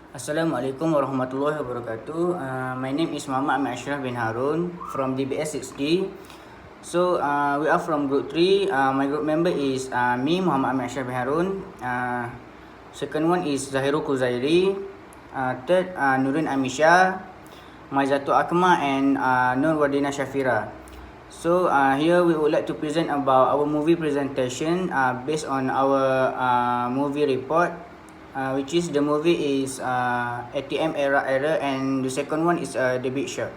Assalamualaikum warahmatullahi wabarakatuh. My name is Muhammad Ashraf bin Harun from DBS6D. So we are from group 3. My group member is me, Muhammad Ashraf bin Harun. Second one is Zahirul Kuzairi. Third, Nurin Amisha, Maizatu Akma, and Nur Wadina Shafira. So here we would like to present about our movie presentation based on our movie report, which is the movie is ATM Era Error, and the second one is The Big Shot.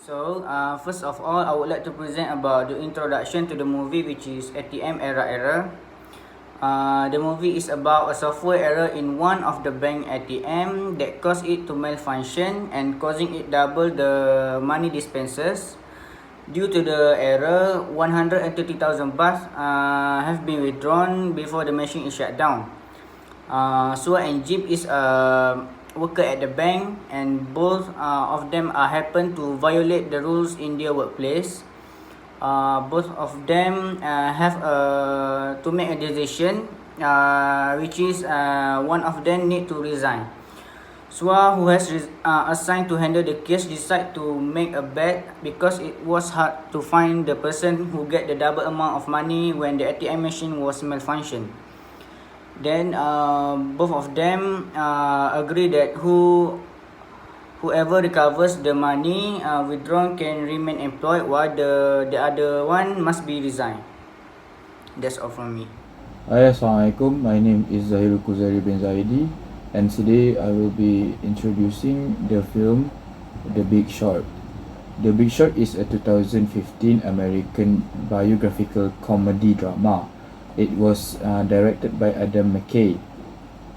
So first of all, I would like to present about the introduction to the movie, which is ATM Era Error. The movie is about a software error in one of the bank ATM that caused it to malfunction and causing it double the money dispensers. Due to the error, 130,000 baht have been withdrawn before the machine is shut down. Sua and Jeep is a worker at the bank, and both of them happen to violate the rules in their workplace. Both of them have to make a decision, which is one of them need to resign. Sua, who has assigned to handle the case, decide to make a bet because it was hard to find the person who get the double amount of money when the ATM machine was malfunctioned. Then both of them agree that whoever recovers the money withdrawn can remain employed, while the other one must be resigned. That's all from me. Hi, Assalamualaikum. My name is Zahirul Kuzairi bin Zaidi, and today I will be introducing the film The Big Short. The Big Short is a 2015 American biographical comedy drama. It was directed by Adam McKay,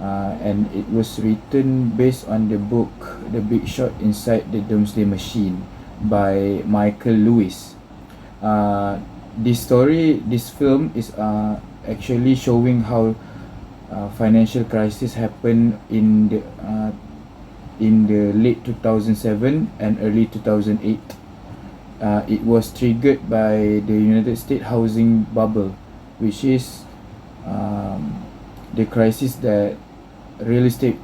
and it was written based on the book The Big Short Inside the Doomsday Machine by Michael Lewis. This film is actually showing how financial crisis happened in the late 2007 and early 2008. It was triggered by the United States housing bubble, which is the crisis that real estate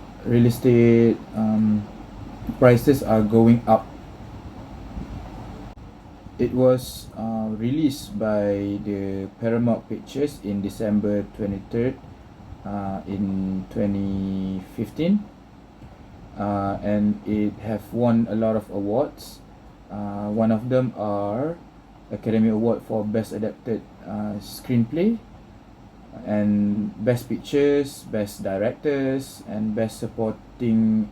prices are going up. It was released by the Paramount Pictures in December 23rd in 2015, and it have won a lot of awards. One of them are Academy Award for Best Adapted Screenplay, and Best Pictures, Best Directors, and Best Supporting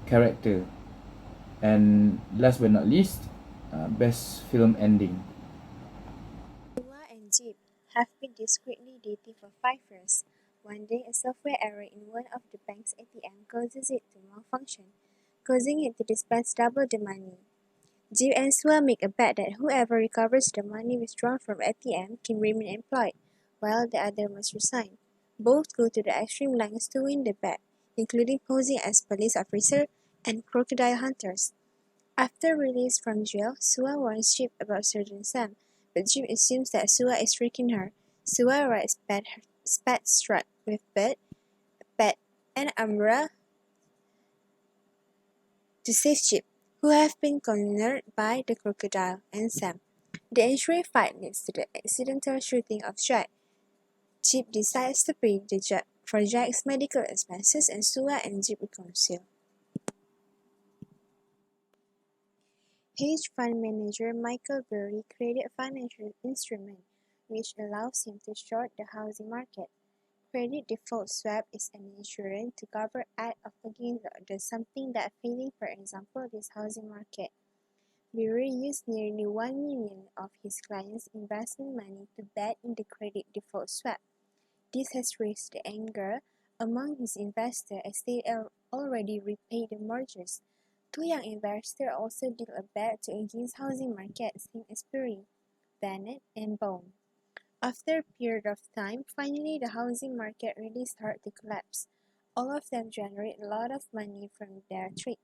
Character, and last but not least, Best Film Ending. Sua and Jeep have been discreetly dating for 5 years. One day, a software error in one of the bank's ATM causes it to malfunction, causing it to dispense double the money. Jeep and Sua make a bet that whoever recovers the money withdrawn from ATM can remain employed, while the other must resign. Both go to the extreme lengths to win the bet, including posing as police officer and crocodile hunters. After release from jail, Sua warns Jeep about Sergeant Sam, but Jeep assumes that Sua is tricking her. Sua rides Spat's truck with Bert, Pat, and Amra to save Jeep, who have been cornered by the crocodile and Sam. The ensuing fight leads to the accidental shooting of Jack. Jeep decides to pay for Jack's medical expenses, and Sua and Jeep reconcile. Hedge fund manager Michael Burry created a financial instrument which allows him to short the housing market. Credit default swap is an insurance to cover against something that failing, for example, this housing market. Burry used nearly 1 million of his clients' investment money to bet in the credit default swap. This has raised the anger among his investors as they already repaid the mortgages. Two young investors also did a bet against housing market, same as Burry, Bennett, and Bone. After a period of time, finally the housing market really started to collapse. All of them generate a lot of money from their trades.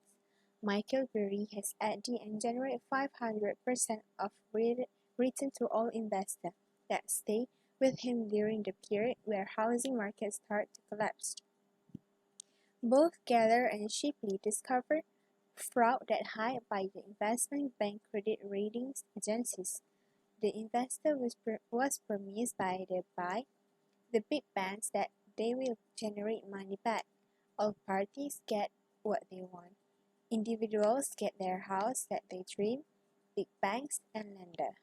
Michael Burry has added and generated 500% of return to all investors that stay with him during the period where housing markets start to collapse. Both gather and cheaply discover fraud that hide by the investment bank credit ratings agencies. The investor was promised by the big banks that they will generate money back. All parties get what they want. Individuals get their house that they dream, big banks and lender.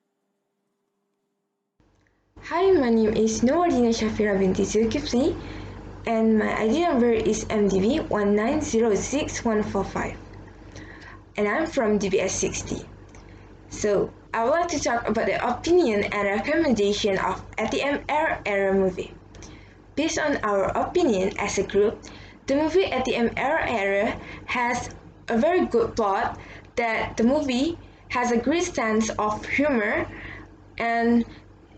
Hi, my name is Noordina Shafira binti Zulkifli, and my ID number is MDB 1906145, and I'm from DBS6D. So, I would like to talk about the opinion and recommendation of ATM Era movie. Based on our opinion as a group, the movie ATM Era has a very good plot, that the movie has a great sense of humor, and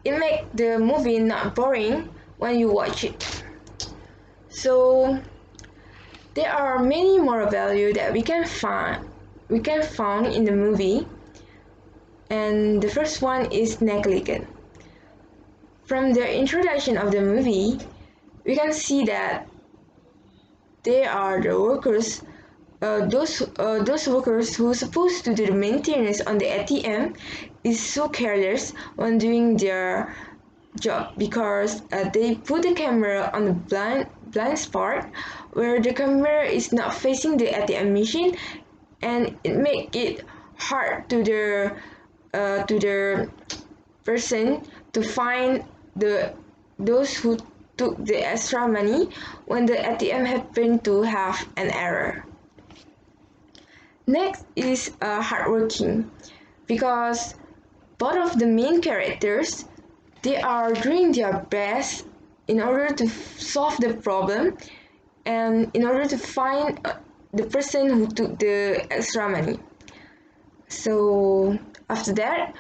it makes the movie not boring when you watch it. So there are many moral values that we can find in the movie, and the first one is negligence. From the introduction of the movie, we can see that they are the workers, those workers who are supposed to do the maintenance on the ATM is so careless when doing their job, because they put the camera on the blind spot where the camera is not facing the ATM machine, and it make it hard to the person to find those who took the extra money when the ATM happened to have an error. Next is hardworking, because both of the main characters, they are doing their best in order to solve the problem and in order to find the person who took the extra money. So after that,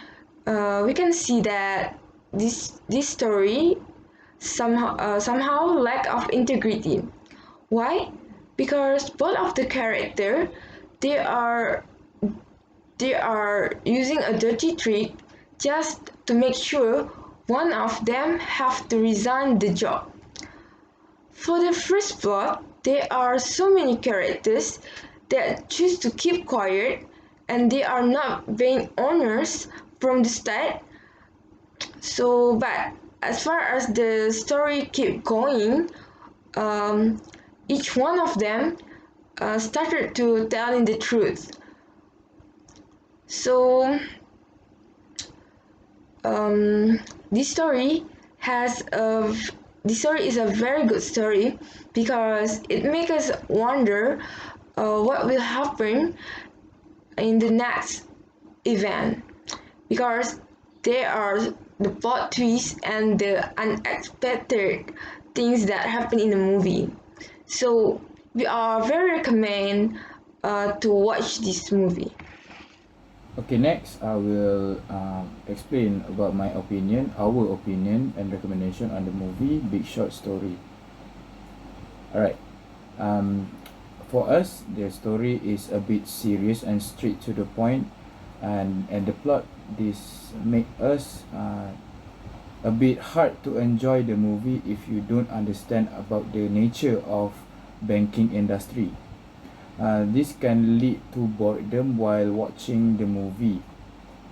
we can see that this story somehow lack of integrity. Why? Because both of the character, they are using a dirty trick just to make sure one of them have to resign the job. For the first plot, there are so many characters that choose to keep quiet, and they are not being honest from the start. So, but as far as the story keep going, each one of them started to telling the truth. So this story is a very good story, because it makes us wonder what will happen in the next event, because there are the plot twists and the unexpected things that happen in the movie. So we are very recommend to watch this movie. Okay, next I will explain about our opinion and recommendation on the movie Big Short Story. Alright, for us, the story is a bit serious and straight to the point, and the plot this make us a bit hard to enjoy the movie if you don't understand about the nature of banking industry. This can lead to boredom while watching the movie.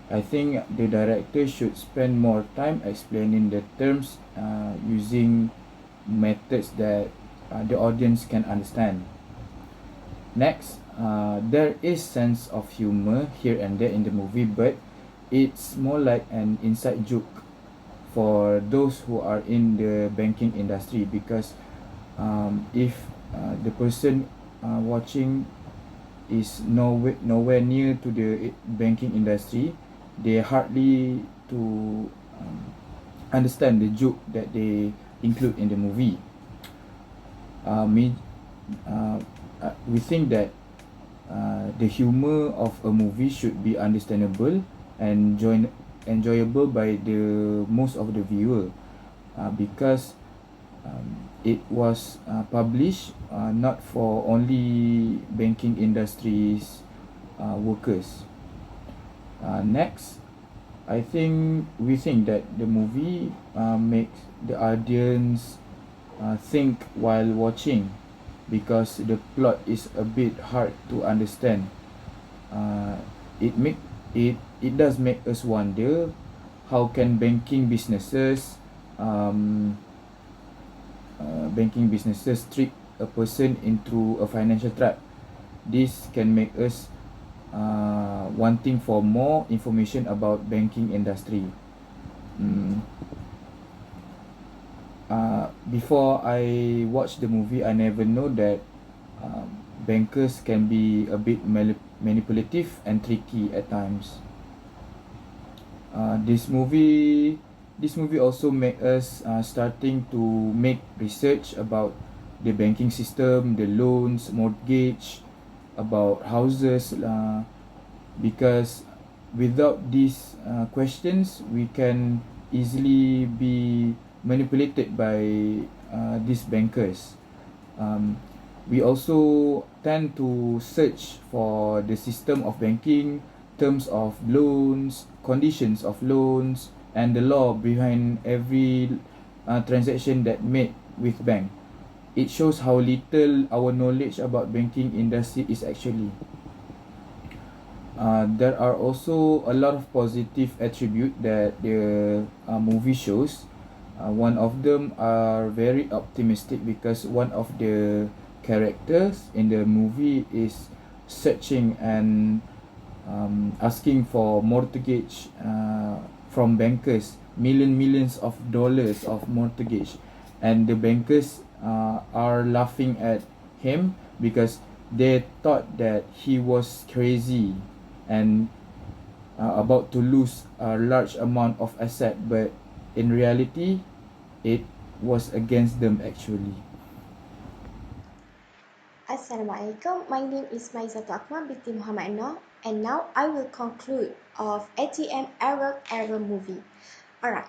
I think the director should spend more time explaining the terms using methods that the audience can understand. Next, there is sense of humor here and there in the movie, but it's more like an inside joke for those who are in the banking industry, because if the person watching is nowhere near to the banking industry, they hardly to understand the joke that they include in the movie. We think that the humor of a movie should be understandable and enjoyable by the most of the viewer, because it was published not for only banking industries workers. Next, we think that the movie makes the audience think while watching, because the plot is a bit hard to understand. It does make us wonder, how can banking businesses trick a person into a financial trap. This can make us wanting for more information about banking industry. Before I watched the movie, I never know that bankers can be a bit manipulative and tricky at times. This movie also make us starting to make research about the banking system, the loans, mortgage, about houses, because without these questions, we can easily be manipulated by these bankers. We also tend to search for the system of banking, terms of loans, conditions of loans, and the law behind every transaction that made with bank. It shows how little our knowledge about banking industry is actually. There are also a lot of positive attribute that the movie shows. One of them are very optimistic because one of the characters in the movie is searching and asking for mortgage from bankers, millions of dollars of mortgage, and the bankers are laughing at him because they thought that he was crazy and about to lose a large amount of asset, but in reality it was against them actually. Assalamualaikum, my name is Maizatul Akmal binti Muhammad Noor, and now I will conclude of ATM Error movie. Alright,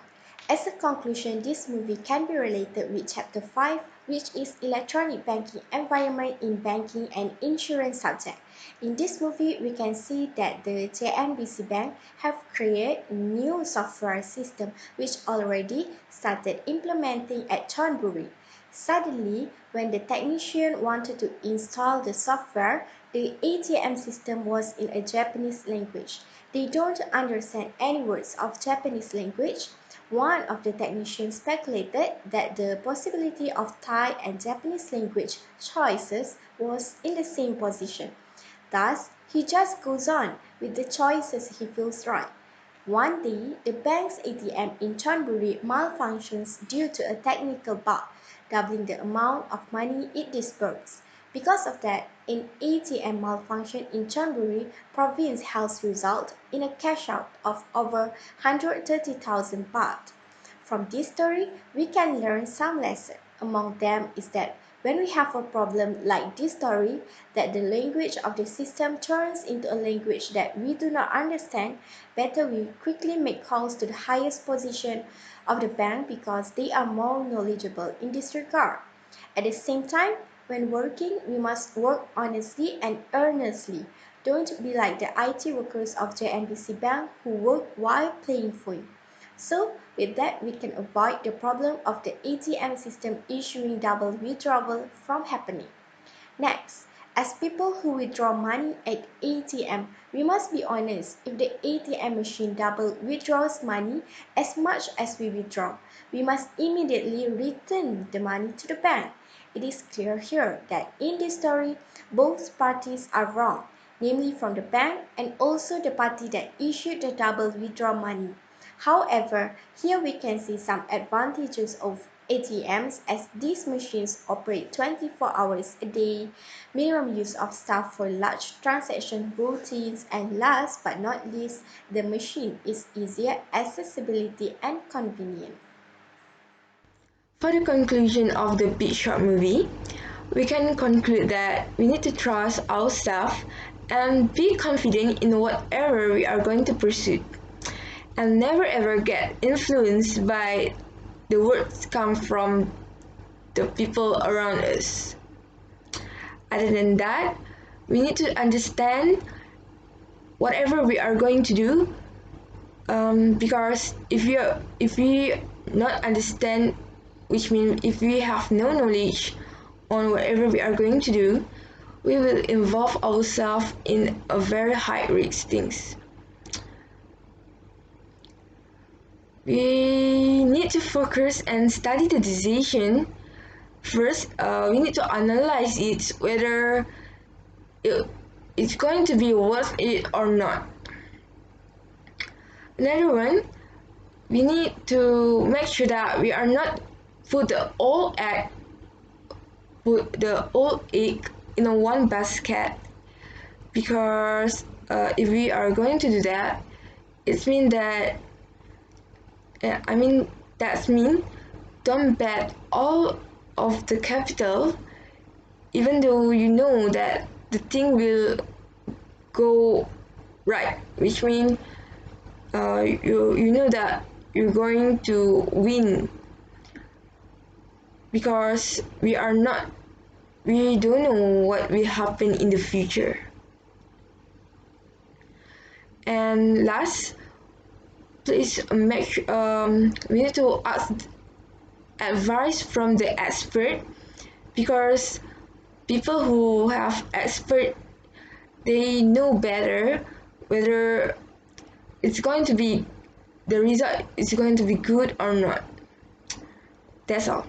as a conclusion, this movie can be related with Chapter 5, which is Electronic Banking Environment in Banking and Insurance subject. In this movie, we can see that the JNBC Bank have created a new software system which already started implementing at Thornbury. Suddenly, when the technician wanted to install the software, the ATM system was in a Japanese language. They don't understand any words of Japanese language. One of the technicians speculated that the possibility of Thai and Japanese language choices was in the same position. Thus, he just goes on with the choices he feels right. One day, the bank's ATM in Thornbury malfunctions due to a technical bug, doubling the amount of money it disburses. Because of that, an ATM malfunction in Thornbury province has resulted in a cash out of over 130,000 baht. From this story, we can learn some lessons. Among them is that when we have a problem like this story, that the language of the system turns into a language that we do not understand, better we quickly make calls to the highest position of the bank because they are more knowledgeable in this regard. At the same time, when working, we must work honestly and earnestly. Don't be like the IT workers of JNBC Bank who work while playing free. So, with that, we can avoid the problem of the ATM system issuing double withdrawal from happening. Next, as people who withdraw money at ATM, we must be honest. If the ATM machine double withdraws money as much as we withdraw, we must immediately return the money to the bank. It is clear here that in this story, both parties are wrong, namely from the bank and also the party that issued the double withdraw money. However, here we can see some advantages of ATMs as these machines operate 24 hours a day, minimum use of staff for large transaction routines, and last but not least, the machine is easier accessibility and convenient. For the conclusion of the Big Short movie, we can conclude that we need to trust ourselves and be confident in whatever we are going to pursue, and never ever get influenced by the words come from the people around us. Other than that, we need to understand whatever we are going to do, because if we not understand, which means if we have no knowledge on whatever we are going to do, we will involve ourselves in a very high risk things. We need to focus and study the decision. First, we need to analyze it whether it's going to be worth it or not. Another one, we need to make sure that we are not put the all egg in a one basket, because if we are going to do that, it means that that's mean don't bet all of the capital, even though you know that the thing will go right, which means you know that you're going to win, because we don't know what will happen in the future. And last, please we need to ask advice from the expert, because people who have expert, they know better whether the result is going to be good or not. That's all.